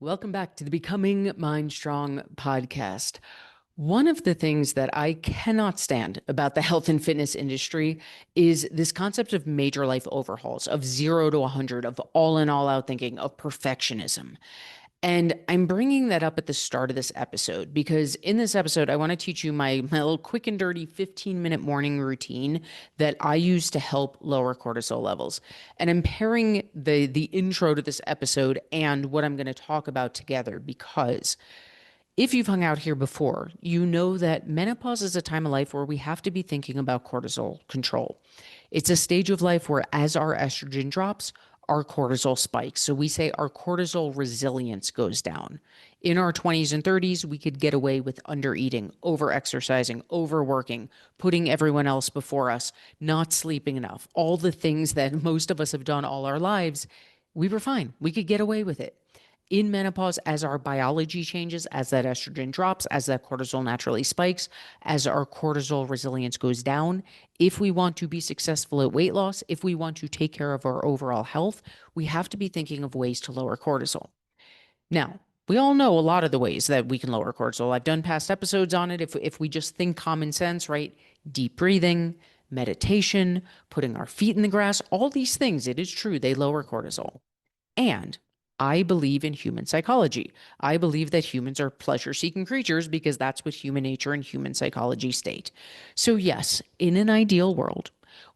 Welcome back to the Becoming MindStrong podcast. One of the things that I cannot stand about the health and fitness industry is this concept of major life overhauls, of 0 to 100, of all in all out thinking, of perfectionism. And I'm bringing that up at the start of this episode because in this episode, I want to teach you my little quick and dirty 15-minute morning routine that I use to help lower cortisol levels. And I'm pairing the intro to this episode and what I'm going to talk about together because if you've hung out here before, you know that menopause is a time of life where we have to be thinking about cortisol control. It's a stage of life where, as our estrogen drops, our cortisol spikes. So we say our cortisol resilience goes down. In our 20s and 30s, we could get away with undereating, overexercising, overworking, putting everyone else before us, not sleeping enough, all the things that most of us have done all our lives. We were fine. We could get away with it. In menopause, as our biology changes, as that estrogen drops, as that cortisol naturally spikes, as our cortisol resilience goes down, if we want to be successful at weight loss, if we want to take care of our overall health, we have to be thinking of ways to lower cortisol. Now, we all know a lot of the ways that we can lower cortisol. I've done past episodes on it. If we just think common sense, right? Deep breathing, meditation, putting our feet in the grass, all these things, it is true, they lower cortisol. And I believe in human psychology. I believe that humans are pleasure seeking creatures because that's what human nature and human psychology state. So, yes, in an ideal world,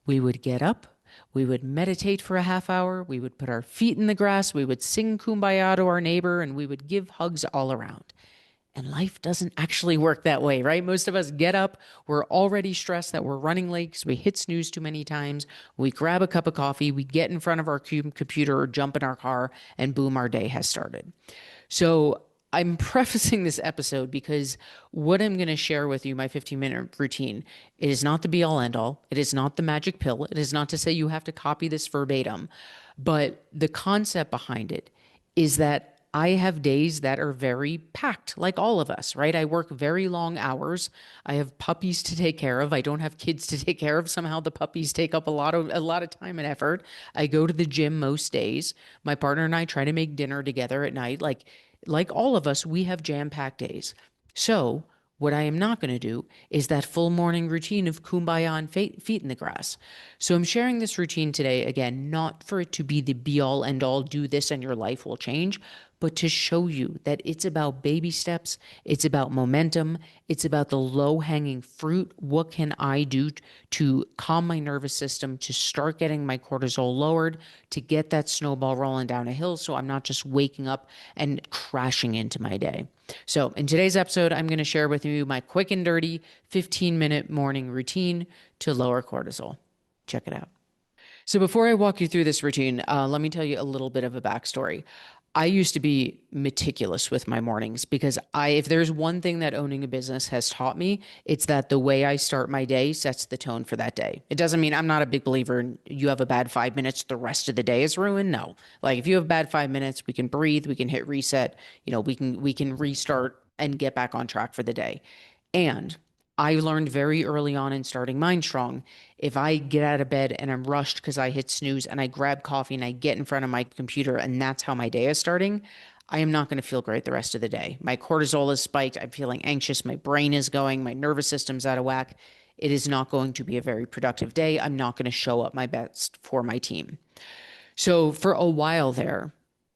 we would get up, we would meditate for a half hour, we would put our feet in the grass, we would sing kumbaya to our neighbor, and we would give hugs all around. And life doesn't actually work that way, right? Most of us get up, we're already stressed that we're running late because we hit snooze too many times. We grab a cup of coffee, we get in front of our computer or jump in our car, and boom, our day has started. So I'm prefacing this episode because what I'm going to share with you, my 15-minute routine, it is not the be all end all. It is not the magic pill. It is not to say you have to copy this verbatim. But the concept behind it is that I have days that are very packed, like all of us, right? I work very long hours. I have puppies to take care of. I don't have kids to take care of. Somehow the puppies take up a lot of time and effort. I go to the gym most days. My partner and I try to make dinner together at night. Like all of us, we have jam-packed days. So what I am not going to do is that full morning routine of kumbaya and feet in the grass. So I'm sharing this routine today, again, not for it to be the be all end all, do this and your life will change, but to show you that it's about baby steps. It's about momentum. It's about the low hanging fruit. What can I do to calm my nervous system, to start getting my cortisol lowered, to get that snowball rolling down a hill so I'm not just waking up and crashing into my day. So, in today's episode, I'm going to share with you my quick and dirty 15-minute morning routine to lower cortisol. Check it out. So, before I walk you through this routine, let me tell you a little bit of a backstory. I used to be meticulous with my mornings because if there's one thing that owning a business has taught me, it's that the way I start my day sets the tone for that day. It doesn't mean I'm not a big believer in you have a bad 5 minutes, the rest of the day is ruined. No, like if you have bad 5 minutes, we can breathe, we can hit reset, we can restart and get back on track for the day. And I learned very early on in starting MindStrong, if I get out of bed and I'm rushed because I hit snooze and I grab coffee and I get in front of my computer and that's how my day is starting, I am not going to feel great the rest of the day. My cortisol is spiked. I'm feeling anxious. My brain is going. My nervous system's out of whack. It is not going to be a very productive day. I'm not going to show up my best for my team. So for a while there,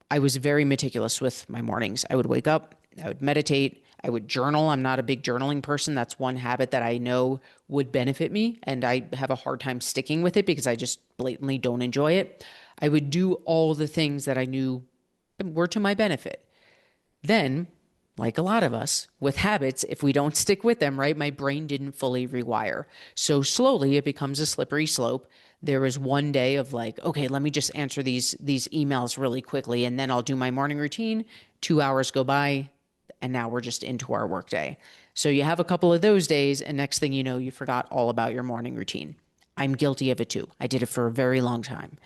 I was very meticulous with my mornings. I would wake up, I would meditate, I would journal. I'm not a big journaling person. That's one habit that I know would benefit me, and I have a hard time sticking with it because I just blatantly don't enjoy it. I would do all the things that I knew were to my benefit. Then, like a lot of us with habits, if we don't stick with them, right, my brain didn't fully rewire. So slowly it becomes a slippery slope. There was one day of like, okay, let me just answer these emails really quickly and then I'll do my morning routine. 2 hours go by and now we're just into our workday. So you have a couple of those days and next thing you know, you forgot all about your morning routine. I'm guilty of it too. I did it for a very long time.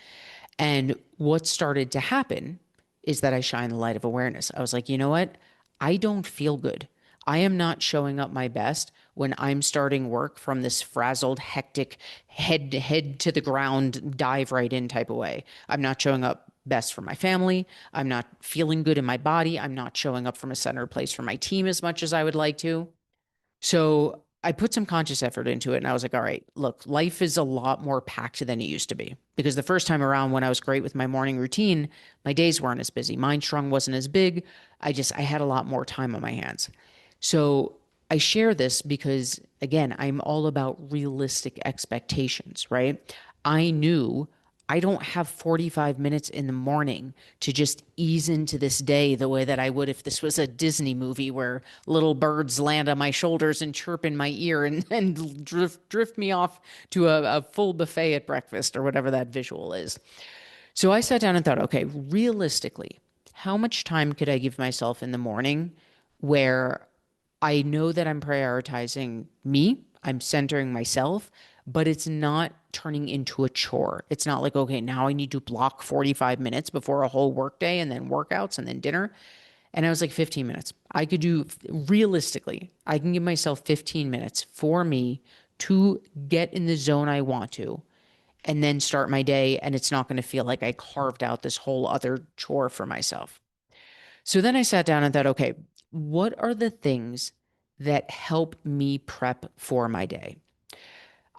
And what started to happen is that I shine the light of awareness. I was like, you know what? I don't feel good. I am not showing up my best when I'm starting work from this frazzled, hectic, head to the ground, dive right in type of way. I'm not showing up best for my family. I'm not feeling good in my body. I'm not showing up from a center place for my team as much as I would like to. So I put some conscious effort into it and I was like, all right, look, life is a lot more packed than it used to be. Because the first time around when I was great with my morning routine, my days weren't as busy. MindStrong wasn't as big. I had a lot more time on my hands. So I share this because, again, I'm all about realistic expectations, right? I knew I don't have 45 minutes in the morning to just ease into this day the way that I would if this was a Disney movie where little birds land on my shoulders and chirp in my ear and drift me off to a full buffet at breakfast or whatever that visual is. So I sat down and thought, okay, realistically, how much time could I give myself in the morning where I know that I'm prioritizing me, I'm centering myself, but it's not turning into a chore. It's not like, okay, now I need to block 45 minutes before a whole workday and then workouts and then dinner. And I was like, 15 minutes. I could do, realistically, I can give myself 15 minutes for me to get in the zone I want to and then start my day. And it's not going to feel like I carved out this whole other chore for myself. So then I sat down and thought, okay, what are the things that help me prep for my day?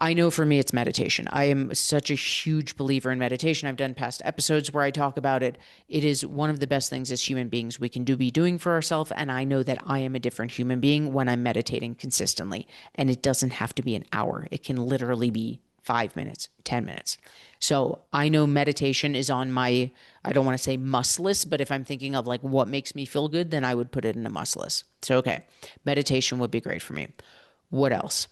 I know for me, it's meditation. I am such a huge believer in meditation. I've done past episodes where I talk about it. It is one of the best things as human beings we can be doing for ourselves. And I know that I am a different human being when I'm meditating consistently. And it doesn't have to be an hour, it can literally be 5 minutes, 10 minutes. So I know meditation is on my, I don't want to say must list, but if I'm thinking of like what makes me feel good, then I would put it in a must list. So, okay, meditation would be great for me. What else?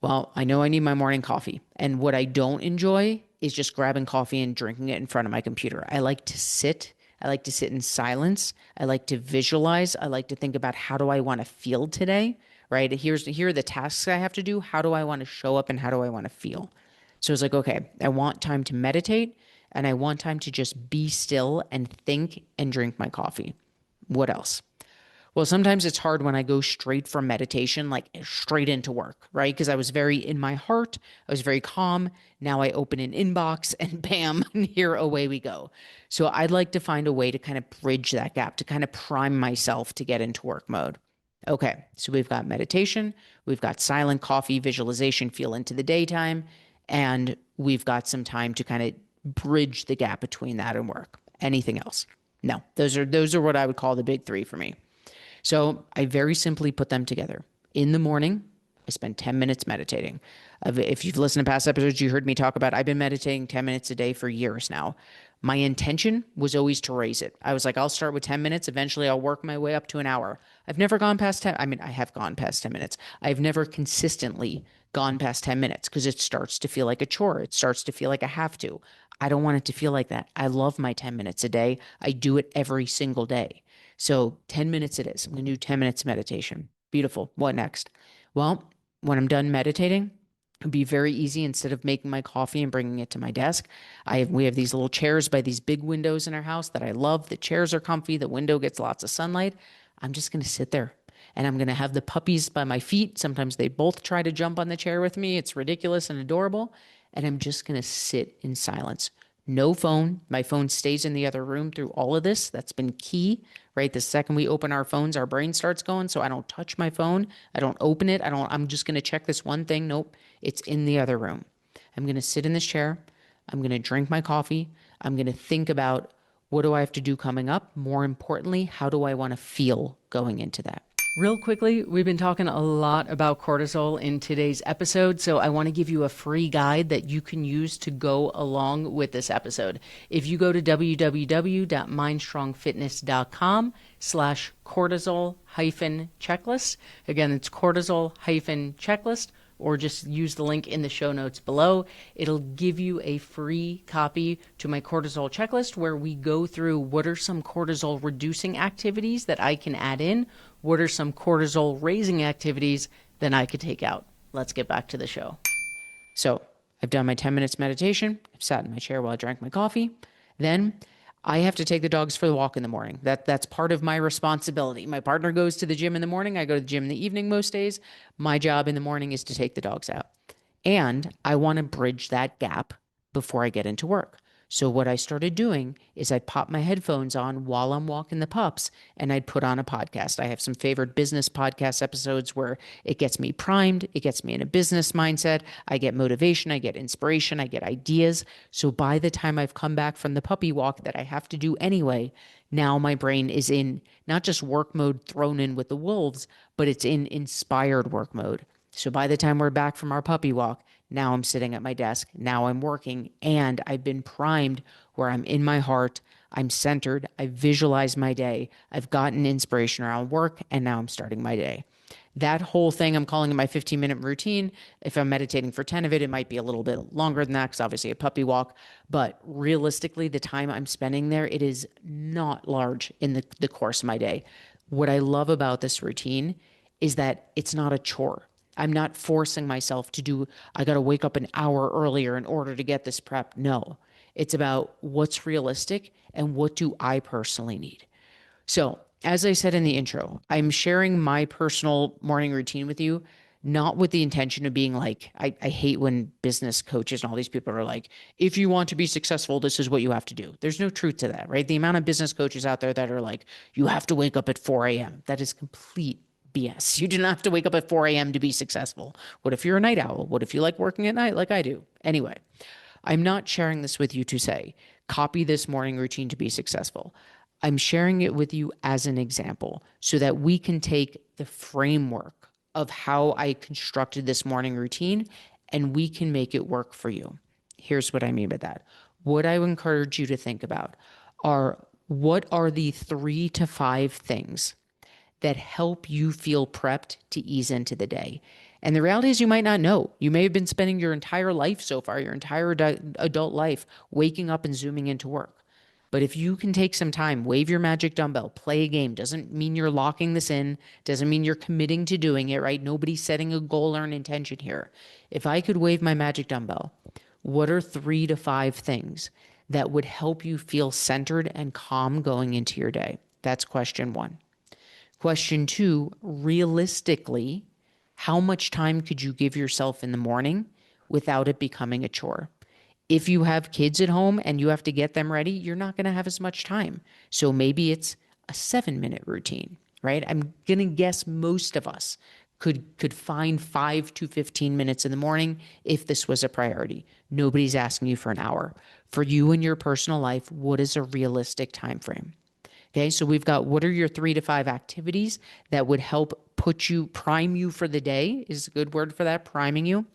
Well, I know I need my morning coffee. And what I don't enjoy is just grabbing coffee and drinking it in front of my computer. I like to sit. I like to sit in silence. I like to visualize. I like to think about how do I want to feel today, right? Here are the tasks I have to do. How do I want to show up and how do I want to feel? So it's like, okay, I want time to meditate and I want time to just be still and think and drink my coffee. What else? Well, sometimes it's hard when I go straight from meditation, like straight into work, right? Because I was very in my heart, I was very calm. Now I open an inbox and bam, and here away we go. So I'd like to find a way to kind of bridge that gap, to kind of prime myself to get into work mode. Okay, so we've got meditation, we've got silent coffee, visualization, feel into the daytime, and we've got some time to kind of bridge the gap between that and work. Anything else? No, those are what I would call the big three for me. So I very simply put them together. In the morning, I spend 10 minutes meditating. If you've listened to past episodes, you heard me talk about I've been meditating 10 minutes a day for years now. My intention was always to raise it. I was like, I'll start with 10 minutes. Eventually, I'll work my way up to an hour. I've never gone past 10. I mean, I have gone past 10 minutes. I've never consistently gone past 10 minutes because it starts to feel like a chore. It starts to feel like I have to. I don't want it to feel like that. I love my 10 minutes a day. I do it every single day. So 10 minutes it is. I'm going to do 10 minutes meditation. Beautiful. What next? Well, when I'm done meditating, it'd be very easy. Instead of making my coffee and bringing it to my desk, we have these little chairs by these big windows in our house that I love. The chairs are comfy. The window gets lots of sunlight. I'm just going to sit there and I'm going to have the puppies by my feet. Sometimes they both try to jump on the chair with me. It's ridiculous and adorable. And I'm just going to sit in silence. No phone. My phone stays in the other room through all of this. That's been key, right? The second we open our phones, our brain starts going. So I don't touch my phone. I don't open it. I'm just going to check this one thing. Nope. It's in the other room. I'm going to sit in this chair. I'm going to drink my coffee. I'm going to think about what do I have to do coming up? More importantly, how do I want to feel going into that? Real quickly, we've been talking a lot about cortisol in today's episode, so I want to give you a free guide that you can use to go along with this episode. If you go to www.mindstrongfitness.com/cortisol-checklist, again, it's cortisol-checklist, or just use the link in the show notes below. It'll give you a free copy to my cortisol checklist where we go through what are some cortisol reducing activities that I can add in, what are some cortisol raising activities that I could take out. Let's get back to the show. So I've done my 10 minutes meditation. I've sat in my chair while I drank my coffee. Then I have to take the dogs for the walk in the morning. That's part of my responsibility. My partner goes to the gym in the morning. I go to the gym in the evening most days. My job in the morning is to take the dogs out. And I want to bridge that gap before I get into work. So what I started doing is I'd pop my headphones on while I'm walking the pups and I'd put on a podcast. I have some favorite business podcast episodes where it gets me primed, it gets me in a business mindset, I get motivation, I get inspiration, I get ideas. So by the time I've come back from the puppy walk that I have to do anyway, now my brain is in not just work mode thrown in with the wolves, but it's in inspired work mode. So by the time we're back from our puppy walk, now I'm sitting at my desk. Now I'm working and I've been primed where I'm in my heart. I'm centered. I visualize my day. I've gotten inspiration around work and now I'm starting my day. That whole thing, I'm calling it my 15-minute routine. If I'm meditating for 10 of it, it might be a little bit longer than that because obviously a puppy walk. But realistically, the time I'm spending there, it is not large in the course of my day. What I love about this routine is that it's not a chore. I'm not forcing myself to do, I got to wake up an hour earlier in order to get this prep. No, it's about what's realistic and what do I personally need. So, as I said in the intro, I'm sharing my personal morning routine with you, not with the intention of being like, I hate when business coaches and all these people are like, if you want to be successful, this is what you have to do. There's no truth to that, right? The amount of business coaches out there that are like, you have to wake up at 4 a.m. That is complete BS. You do not have to wake up at 4 a.m. to be successful. What if you're a night owl? What if you like working at night like I do? Anyway, I'm not sharing this with you to say, copy this morning routine to be successful. I'm sharing it with you as an example so that we can take the framework of how I constructed this morning routine and we can make it work for you. Here's what I mean by that. What I would encourage you to think about are what are the 3 to 5 things that help you feel prepped to ease into the day. And the reality is, you might not know. You may have been spending your entire life so far, your entire adult life, waking up and zooming into work. But if you can take some time, wave your magic dumbbell, play a game, doesn't mean you're locking this in, doesn't mean you're committing to doing it, right? Nobody's setting a goal or an intention here. If I could wave my magic dumbbell, what are 3 to 5 things that would help you feel centered and calm going into your day? That's question 1. Question 2, realistically, how much time could you give yourself in the morning without it becoming a chore? If you have kids at home and you have to get them ready, you're not going to have as much time. So maybe it's a 7-minute routine, right? I'm going to guess most of us could find 5 to 15 minutes in the morning if this was a priority. Nobody's asking you for an hour. For you in your personal life, what is a realistic time frame? Okay, so we've got what are your 3 to 5 activities that would help prime you for the day is a good word for that, priming you.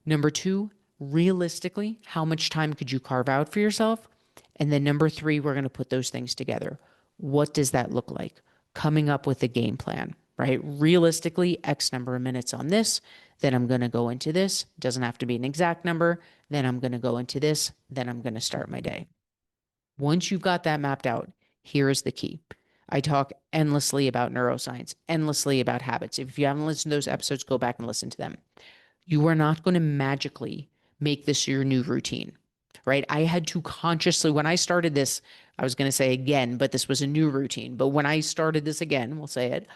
Number 2, realistically, how much time could you carve out for yourself? And then number 3, we're going to put those things together. What does that look like? Coming up with a game plan, right? Realistically, X number of minutes on this, then I'm going to go into this. It doesn't have to be an exact number. Then I'm going to go into this. Then I'm going to start my day. Once you've got that mapped out, here is the key. I talk endlessly about neuroscience, endlessly about habits. If you haven't listened to those episodes, go back and listen to them. You are not going to magically make this your new routine, right? I had to consciously, when I started this, I was going to say again, but this was a new routine. But when I started this again, we'll say it,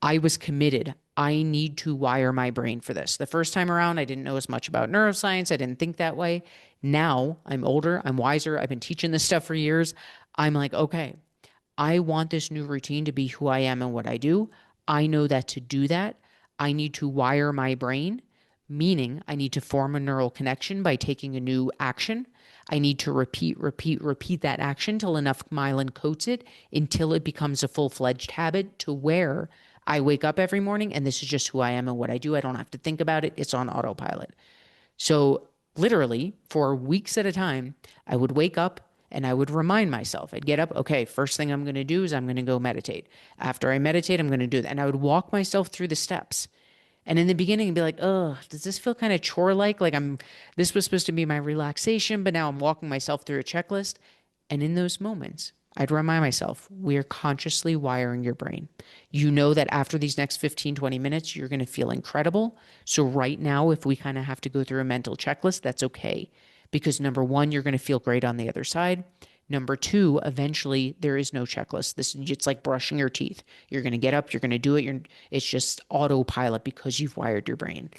I was committed. I need to wire my brain for this. The first time around, I didn't know as much about neuroscience. I didn't think that way. Now I'm older, I'm wiser. I've been teaching this stuff for years. I'm like, okay, I want this new routine to be who I am and what I do. I know that to do that, I need to wire my brain, meaning I need to form a neural connection by taking a new action. I need to repeat that action till enough myelin coats it until it becomes a full-fledged habit to where I wake up every morning and this is just who I am and what I do. I don't have to think about it. It's on autopilot. So literally for weeks at a time, I would wake up and I would remind myself. I'd get up, okay, first thing I'm going to do is I'm going to go meditate. After I meditate, I'm going to do that. And I would walk myself through the steps. And in the beginning, I'd be like, oh, does this feel kind of chore-like? Like this was supposed to be my relaxation, but now I'm walking myself through a checklist. And in those moments, I'd remind myself, we are consciously wiring your brain. You know that after these next 15, 20 minutes, you're going to feel incredible. So right now, if we kind of have to go through a mental checklist, that's okay. Because number 1, you're going to feel great on the other side. Number 2, eventually there is no checklist. It's like brushing your teeth. You're going to get up, you're going to do it. It's just autopilot because you've wired your brain.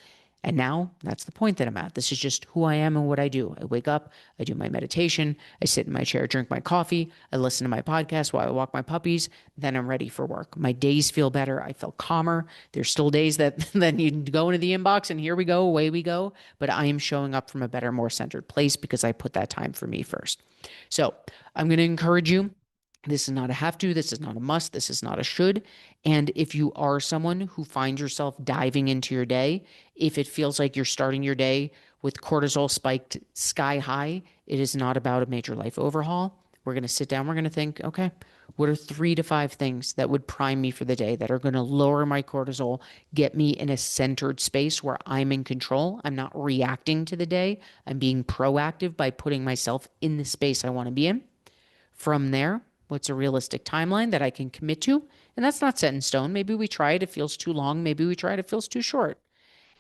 And now that's the point that I'm at. This is just who I am and what I do. I wake up, I do my meditation, I sit in my chair, drink my coffee, I listen to my podcast while I walk my puppies, then I'm ready for work. My days feel better. I feel calmer. There's still days that then you go into the inbox and here we go, away we go. But I am showing up from a better, more centered place because I put that time for me first. So I'm going to encourage you. This is not a have to. This is not a must. This is not a should. And if you are someone who finds yourself diving into your day, if it feels like you're starting your day with cortisol spiked sky high, it is not about a major life overhaul. We're going to sit down. We're going to think, okay, what are 3 to 5 things that would prime me for the day, that are going to lower my cortisol, get me in a centered space where I'm in control. I'm not reacting to the day. I'm being proactive by putting myself in the space I want to be in. From there, what's a realistic timeline that I can commit to? And that's not set in stone. Maybe we try it, it feels too long. Maybe we try it, it feels too short.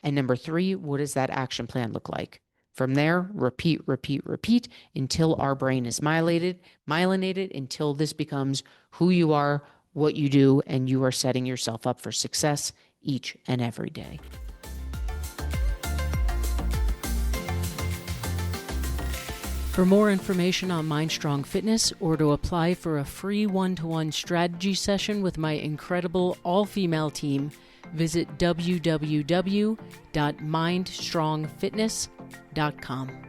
And number 3, what does that action plan look like? From there, repeat, repeat, repeat until our brain is myelinated, until this becomes who you are, what you do, and you are setting yourself up for success each and every day. For more information on MindStrong Fitness or to apply for a free one-to-one strategy session with my incredible all-female team, visit www.mindstrongfitness.com.